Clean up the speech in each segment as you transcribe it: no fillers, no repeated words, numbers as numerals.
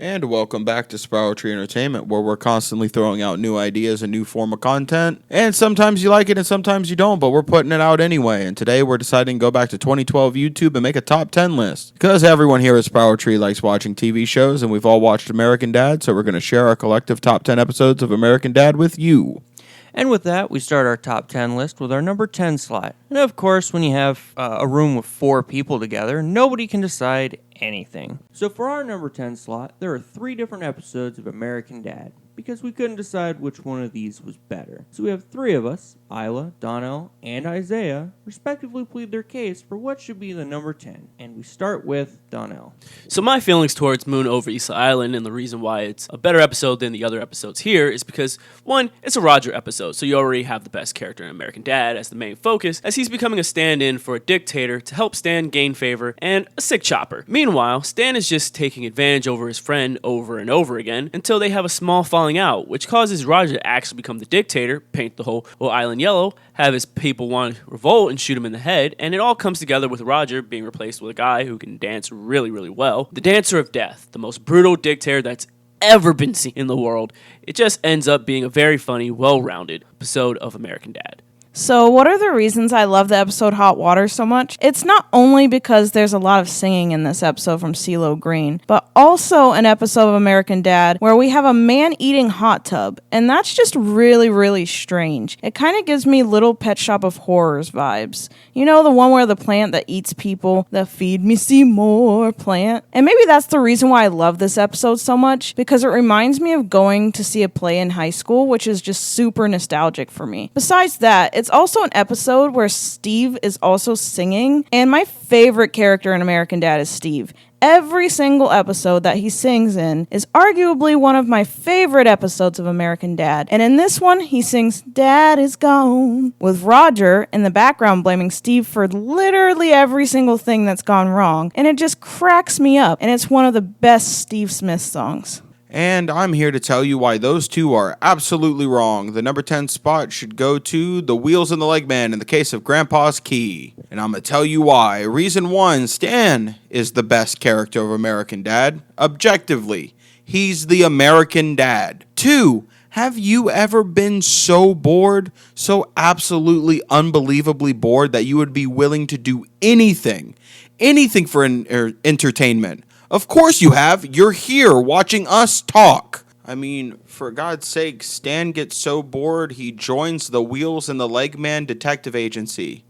And welcome back to Sproutry Entertainment, where we're constantly throwing out new ideas and new form of content. And sometimes you like it and sometimes you don't, but we're putting it out anyway. And today we're deciding to go back to 2012 YouTube and make a top 10 list. Because everyone here at Sproutry likes watching TV shows, and we've all watched American Dad, so we're going to share our collective top 10 episodes of American Dad with you. And with that, we start our top 10 list with our number 10 slot. And of course, when you have a room with 4 people together, nobody can decide anything. So for our number 10 slot, there are 3 different episodes of American Dad, because we couldn't decide which one of these was better. So we have 3 of us, Isla, Donnell, and Isaiah, respectively plead their case for what should be the number 10. And we start with Donnell. So my feelings towards Moon over Isla Island, and the reason why it's a better episode than the other episodes here, is because, one, it's a Roger episode, so you already have the best character in American Dad as the main focus, as he's becoming a stand-in for a dictator to help Stan gain favor, and a sick chopper. Meanwhile, Stan is just taking advantage over his friend over and over again, until they have a small falling out, which causes Roger to actually become the dictator, paint the whole island yellow, have his people want to revolt and shoot him in the head, and it all comes together with Roger being replaced with a guy who can dance really, really well. The Dancer of Death, the most brutal dictator that's ever been seen in the world. It just ends up being a very funny, well-rounded episode of American Dad. So what are the reasons I love the episode Hot Water so much? It's not only because there's a lot of singing in this episode from CeeLo Green, but also an episode of American Dad where we have a man eating hot tub, and that's just really, really strange. It kind of gives me Little Pet Shop of Horrors vibes. You know, the one where the plant that eats people, the Feed Me Seymour plant? And maybe that's the reason why I love this episode so much, because it reminds me of going to see a play in high school, which is just super nostalgic for me. Besides that, it's also an episode where Steve is also singing, and my favorite character in American Dad is Steve. Every single episode that he sings in is arguably one of my favorite episodes of American Dad. And in this one, he sings "Dad is Gone" with Roger in the background blaming Steve for literally every single thing that's gone wrong. And it just cracks me up. And it's one of the best Steve Smith songs. And I'm here to tell you why those two are absolutely wrong. The number 10 spot should go to the Wheels and the Leg Man in the case of Grandpa's Key. And I'm going to tell you why. Reason 1, Stan is the best character of American Dad. Objectively, he's the American Dad. 2, have you ever been so bored, so absolutely unbelievably bored that you would be willing to do anything for entertainment? Of course you have. You're here watching us talk. I mean, for God's sake, Stan gets so bored he joins the Wheels and the Leg Man detective agency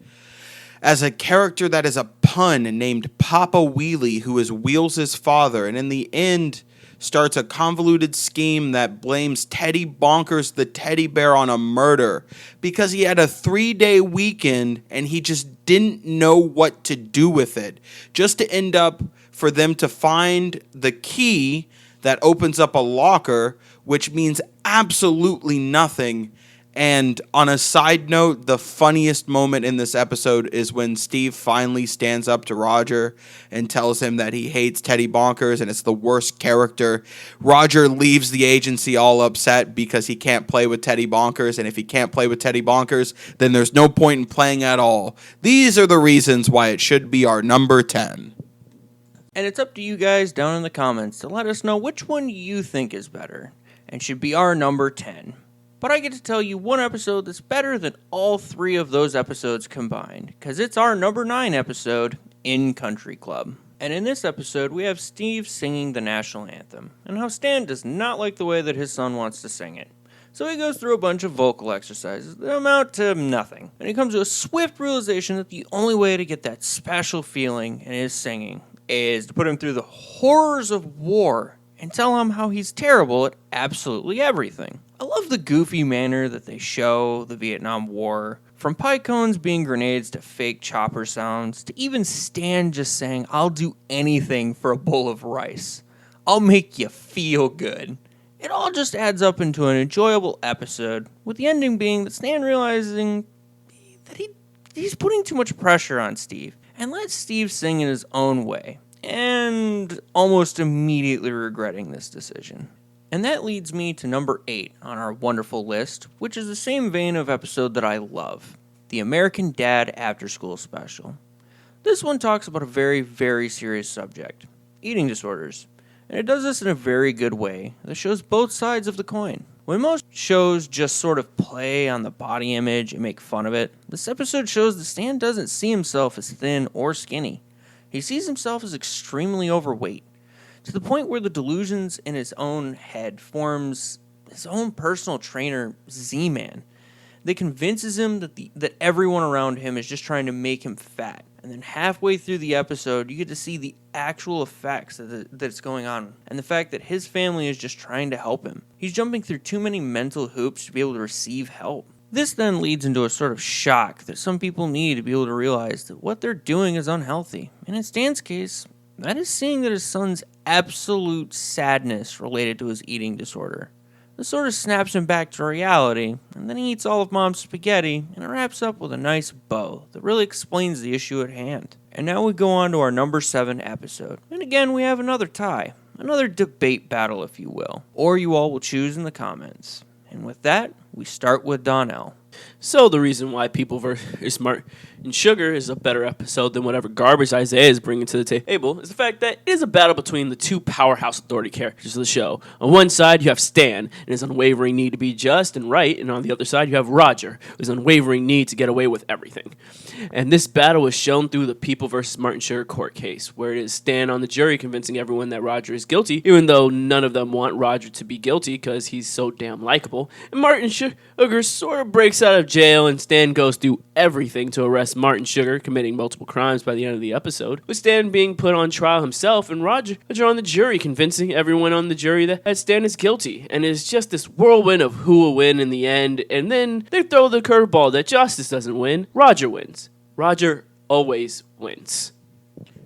as a character that is a pun named Papa Wheelie, who is Wheels' father, and in the end starts a convoluted scheme that blames Teddy Bonkers the teddy bear on a murder because he had a 3-day weekend and he just didn't know what to do with it, just to end up for them to find the key that opens up a locker, which means absolutely nothing. And on a side note, the funniest moment in this episode is when Steve finally stands up to Roger and tells him that he hates Teddy Bonkers and it's the worst character. Roger leaves the agency all upset because he can't play with Teddy Bonkers, and if he can't play with Teddy Bonkers, then there's no point in playing at all. These are the reasons why it should be our number 10. And it's up to you guys down in the comments to let us know which one you think is better and should be our number 10. But I get to tell you one episode that's better than all 3 of those episodes combined, because it's our number 9 episode, In Country Club. And in this episode, we have Steve singing the national anthem, and how Stan does not like the way that his son wants to sing it. So he goes through a bunch of vocal exercises that amount to nothing, and he comes to a swift realization that the only way to get that special feeling in his singing is to put him through the horrors of war and tell him how he's terrible at absolutely everything. I love the goofy manner that they show the Vietnam War, from pie cones being grenades to fake chopper sounds, to even Stan just saying, "I'll do anything for a bowl of rice. I'll make you feel good." It all just adds up into an enjoyable episode, with the ending being that Stan realizing that he's putting too much pressure on Steve, and lets Steve sing in his own way, and almost immediately regretting this decision. And that leads me to number 8 on our wonderful list, which is the same vein of episode that I love, the American Dad After School Special. This one talks about a very, very serious subject, eating disorders. And it does this in a very good way that shows both sides of the coin. When most shows just sort of play on the body image and make fun of it, this episode shows that Stan doesn't see himself as thin or skinny. He sees himself as extremely overweight, to the point where the delusions in his own head forms his own personal trainer, Z-Man, that convinces him that everyone around him is just trying to make him fat. And then halfway through the episode, you get to see the actual effects that's going on, and the fact that his family is just trying to help him. He's jumping through too many mental hoops to be able to receive help. This then leads into a sort of shock that some people need to be able to realize that what they're doing is unhealthy. And in Stan's case, that is seeing that his son's absolute sadness related to his eating disorder. This sort of snaps him back to reality, and then he eats all of Mom's spaghetti, and it wraps up with a nice bow that really explains the issue at hand. And now we go on to our number 7 episode. And again, we have another tie. Another debate battle, if you will. Or you all will choose in the comments. And with that, we start with Donnell. So the reason why People vs. Martin Sugar is a better episode than whatever garbage Isaiah is bringing to the table is the fact that it is a battle between the two powerhouse authority characters of the show. On one side, you have Stan and his unwavering need to be just and right, and on the other side, you have Roger, his unwavering need to get away with everything. And this battle is shown through the People vs. Martin Sugar court case, where it is Stan on the jury convincing everyone that Roger is guilty, even though none of them want Roger to be guilty because he's so damn likable. And Martin Sugar sort of breaks out of jail, and Stan goes through everything to arrest Martin Sugar, committing multiple crimes by the end of the episode, with Stan being put on trial himself and Roger on the jury, convincing everyone on the jury that Stan is guilty. And it's just this whirlwind of who will win in the end, and then they throw the curveball that justice doesn't win, Roger wins. Roger always wins.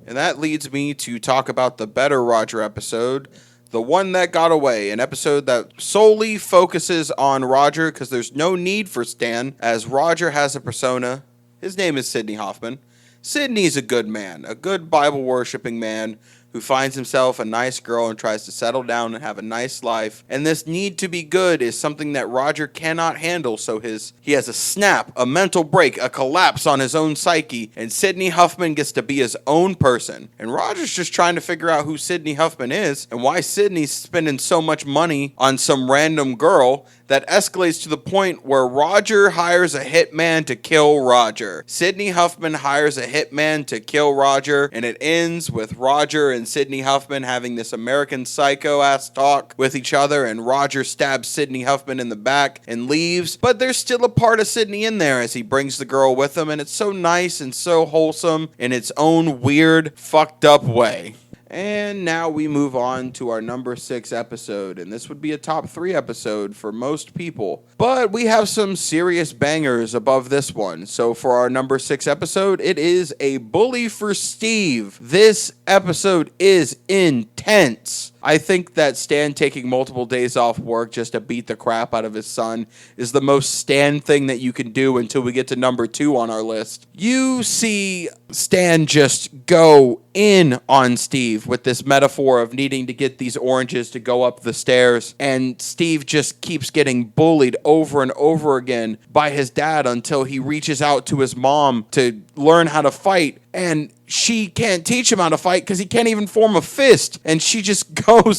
And that leads me to talk about the better Roger episode, The One That Got Away, an episode that solely focuses on Roger because there's no need for Stan, as Roger has a persona. His name is Sidney Hoffman. Sidney's a good man, a good Bible-worshipping man who finds himself a nice girl and tries to settle down and have a nice life. And this need to be good is something that Roger cannot handle, so he has a snap, a mental break, a collapse on his own psyche, and Sidney Huffman gets to be his own person. And Roger's just trying to figure out who Sidney Huffman is and why Sidney's spending so much money on some random girl that escalates to the point where Roger hires a hitman to kill Roger. Sidney Huffman hires a hitman to kill Roger, and it ends with Roger and Sidney Huffman having this American Psycho-ass talk with each other, and Roger stabs Sidney Huffman in the back and leaves, but there's still a part of Sidney in there as he brings the girl with him, and it's so nice and so wholesome in its own weird, fucked up way. And now we move on to our number 6 episode, and this would be a top 3 episode for most people. But we have some serious bangers above this one. So for our number 6 episode, it is A Bully for Steve. This episode is intense. I think that Stan taking multiple days off work just to beat the crap out of his son is the most Stan thing that you can do until we get to number 2 on our list. You see Stan just go in on Steve with this metaphor of needing to get these oranges to go up the stairs, and Steve just keeps getting bullied over and over again by his dad until he reaches out to his mom to learn how to fight, and she can't teach him how to fight because he can't even form a fist, and she just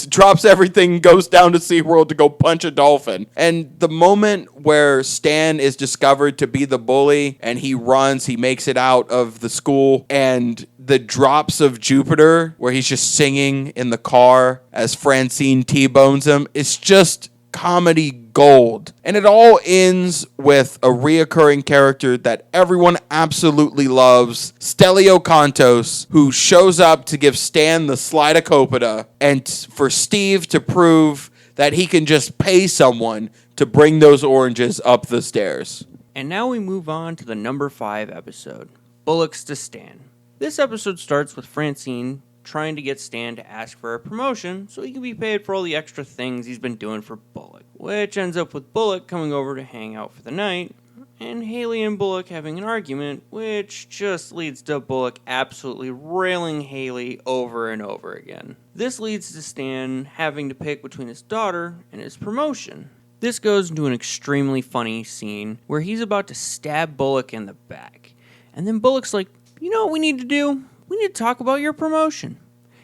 drops everything, goes down to SeaWorld to go punch a dolphin. And the moment where Stan is discovered to be the bully and he runs, he makes it out of the school, and the drops of Jupiter where he's just singing in the car as Francine T-bones him, it's just comedy gold. And it all ends with a reoccurring character that everyone absolutely loves, Stelio Contos, who shows up to give Stan the Slidacopita and for Steve to prove that he can just pay someone to bring those oranges up the stairs. And now we move on to the number 5 episode, Bullocks to Stan. This episode starts with Francine trying to get Stan to ask for a promotion so he can be paid for all the extra things he's been doing for Bullock, which ends up with Bullock coming over to hang out for the night, and Haley and Bullock having an argument, which just leads to Bullock absolutely railing Haley over and over again. This leads to Stan having to pick between his daughter and his promotion. This goes into an extremely funny scene where he's about to stab Bullock in the back, and then Bullock's like, "You know what we need to do? We need to talk about your promotion."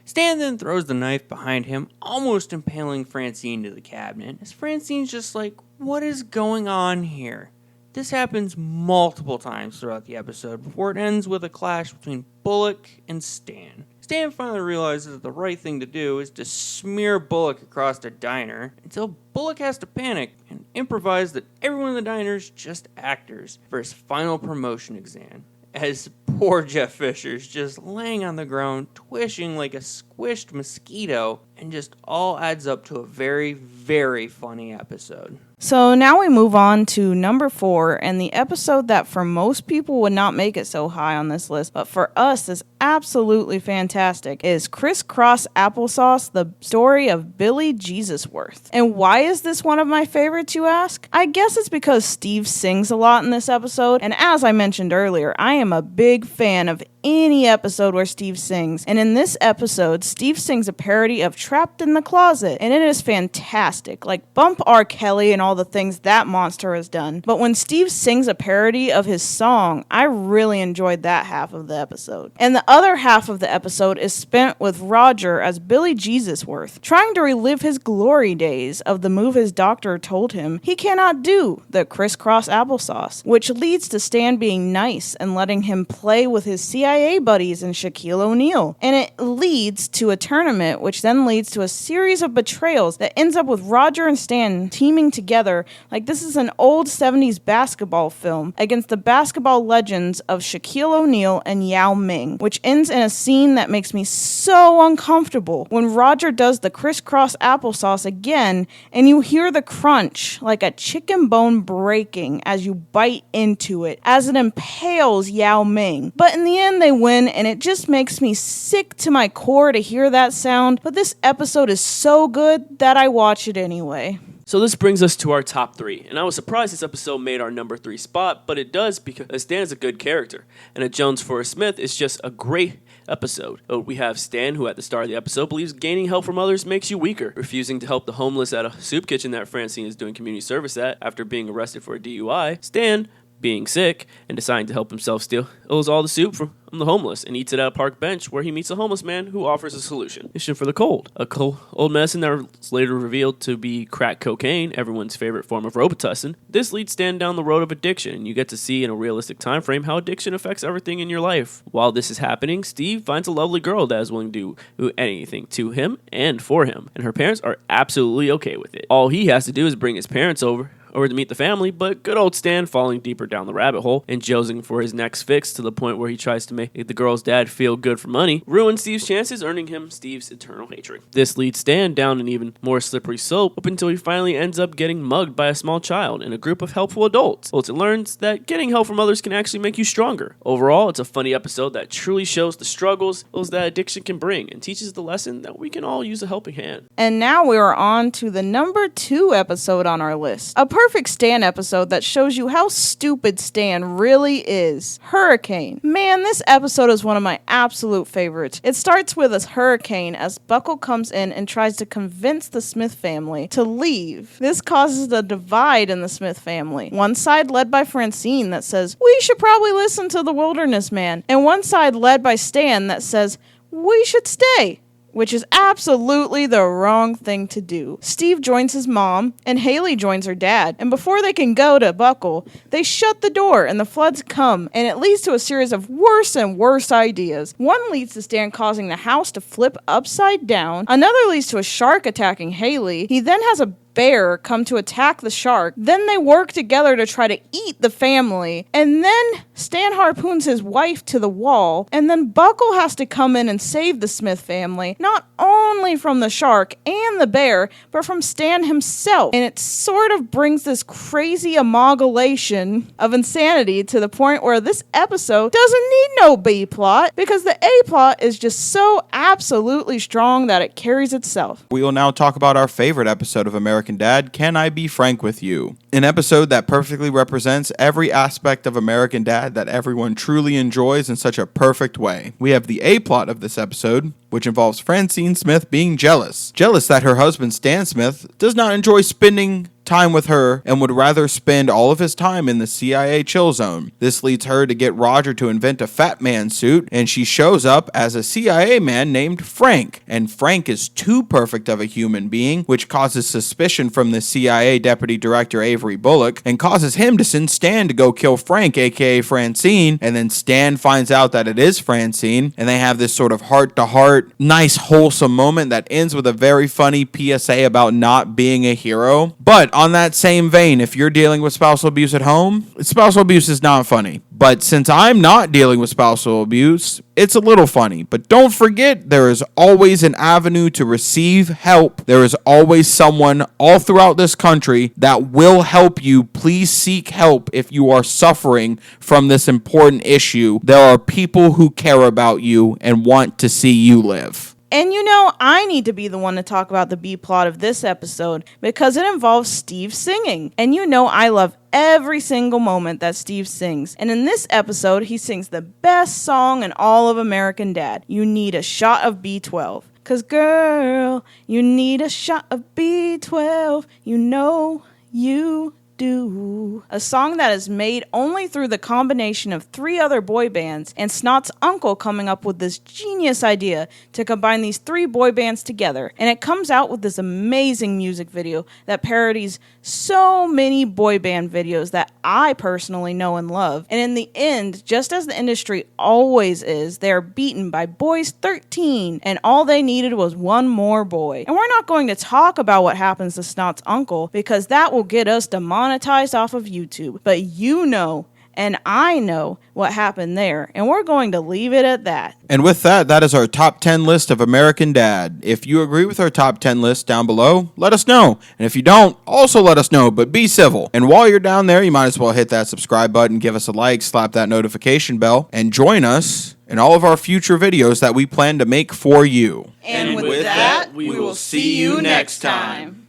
Stan then throws the knife behind him, almost impaling Francine to the cabinet, as Francine's just like, what is going on here? This happens multiple times throughout the episode before it ends with a clash between Bullock and Stan. Stan finally realizes that the right thing to do is to smear Bullock across the diner until Bullock has to panic and improvise that everyone in the diner is just actors for his final promotion exam. As poor Jeff Fisher's just laying on the ground, twitching like a squished mosquito, and just all adds up to a very, very funny episode. So now we move on to number 4, and the episode that for most people would not make it so high on this list, but for us is absolutely fantastic, is Crisscross Applesauce, the story of Billy Jesusworth. And why is this one of my favorites, you ask? I guess it's because Steve sings a lot in this episode, and as I mentioned earlier, I am a big fan of any episode where Steve sings. And in this episode, Steve sings a parody of Trapped in the Closet, and it is fantastic. Like, bump R. Kelly and all the things that monster has done. But when Steve sings a parody of his song, I really enjoyed that half of the episode. And the other half of the episode is spent with Roger as Billy Jesusworth, trying to relive his glory days of the move his doctor told him he cannot do, the crisscross applesauce, which leads to Stan being nice and letting him play with his CIA buddies and Shaquille O'Neal. And it leads to a tournament, which then leads to a series of betrayals that ends up with Roger and Stan teaming together like this is an old 70s basketball film against the basketball legends of Shaquille O'Neal and Yao Ming, which ends in a scene that makes me so uncomfortable when Roger does the crisscross applesauce again and you hear the crunch like a chicken bone breaking as you bite into it as it impales Yao Ming. But in the end they win, and it just makes me sick to my core to hear that sound, but this episode is so good that I watch it anyway. So this brings us to our top 3, and I was surprised this episode made our number 3 spot, but it does because Stan is a good character, and a Jones Forrest Smith is just a great episode. We have Stan, who at the start of the episode believes gaining help from others makes you weaker, refusing to help the homeless at a soup kitchen that Francine is doing community service at after being arrested for a DUI. Stan, being sick and deciding to help himself steals all the soup from the homeless and eats it at a park bench where he meets a homeless man who offers a solution for the cold. A cold medicine that was later revealed to be crack cocaine, everyone's favorite form of Robitussin. This leads Stan down the road of addiction, and you get to see in a realistic time frame how addiction affects everything in your life. While this is happening, Steve finds a lovely girl that is willing to do anything to him and for him, and her parents are absolutely okay with it. All he has to do is bring his parents over to meet the family, but good old Stan falling deeper down the rabbit hole and jonesing for his next fix to the point where he tries to make the girl's dad feel good for money ruins Steve's chances, earning him Steve's eternal hatred. This leads Stan down an even more slippery slope up until he finally ends up getting mugged by a small child and a group of helpful adults. He learns that getting help from others can actually make you stronger. Overall, it's a funny episode that truly shows the struggles that addiction can bring and teaches the lesson that we can all use a helping hand. And now we are on to the number 2 episode on our list. A perfect Stan episode that shows you how stupid Stan really is. Hurricane. Man, this episode is one of my absolute favorites. It starts with a hurricane as Buckle comes in and tries to convince the Smith family to leave. This causes a divide in the Smith family. One side led by Francine that says, we should probably listen to the Wilderness Man, and one side led by Stan that says, we should stay, which is absolutely the wrong thing to do. Steve joins his mom, and Haley joins her dad, and before they can go to Buckle, they shut the door, and the floods come, and it leads to a series of worse and worse ideas. One leads to Stan causing the house to flip upside down, another leads to a shark attacking Haley. He then has a bear come to attack the shark. Then they work together to try to eat the family. And then Stan harpoons his wife to the wall. And then Buckle has to come in and save the Smith family, not only from the shark and the bear, but from Stan himself. And it sort of brings this crazy amalgamation of insanity to the point where this episode doesn't need no B plot, because the A plot is just so absolutely strong that it carries itself. We will now talk about our favorite episode of American Dad, Can I Be Frank With You? An episode that perfectly represents every aspect of American Dad that everyone truly enjoys in such a perfect way. We have the A plot of this episode, which involves Francine Smith being jealous. Jealous that her husband Stan Smith does not enjoy spending time with her and would rather spend all of his time in the CIA chill zone. This leads her to get Roger to invent a fat man suit, and she shows up as a CIA man named Frank. And Frank is too perfect of a human being, which causes suspicion from the CIA Deputy Director Avery Bullock, and causes him to send Stan to go kill Frank, aka Francine, and then Stan finds out that it is Francine, and they have this sort of heart-to-heart, nice, wholesome moment that ends with a very funny PSA about not being a hero. But on that same vein, if you're dealing with spousal abuse at home, spousal abuse is not funny. But since I'm not dealing with spousal abuse, it's a little funny. But don't forget, there is always an avenue to receive help. There is always someone all throughout this country that will help you. Please seek help if you are suffering from this important issue. There are people who care about you and want to see you live. And you know, I need to be the one to talk about the B plot of this episode because it involves Steve singing. And you know I love every single moment that Steve sings. And in this episode, he sings the best song in all of American Dad, You Need a Shot of B12. 'Cause girl, you need a shot of B12, you know you do. A song that is made only through the combination of 3 other boy bands and Snot's uncle coming up with this genius idea to combine these 3 boy bands together. And it comes out with this amazing music video that parodies so many boy band videos that I personally know and love. And in the end, just as the industry always is, they are beaten by Boys 13, and all they needed was one more boy. And we're not going to talk about what happens to Snot's uncle because that will get us demonetized off of YouTube. But you know, and I know what happened there, and we're going to leave it at that. And with that, that is our top 10 list of American Dad. If you agree with our top 10 list down below, let us know. And if you don't, also let us know, but be civil. And while you're down there, you might as well hit that subscribe button, give us a like, slap that notification bell, and join us in all of our future videos that we plan to make for you. And with that, we will see you next time.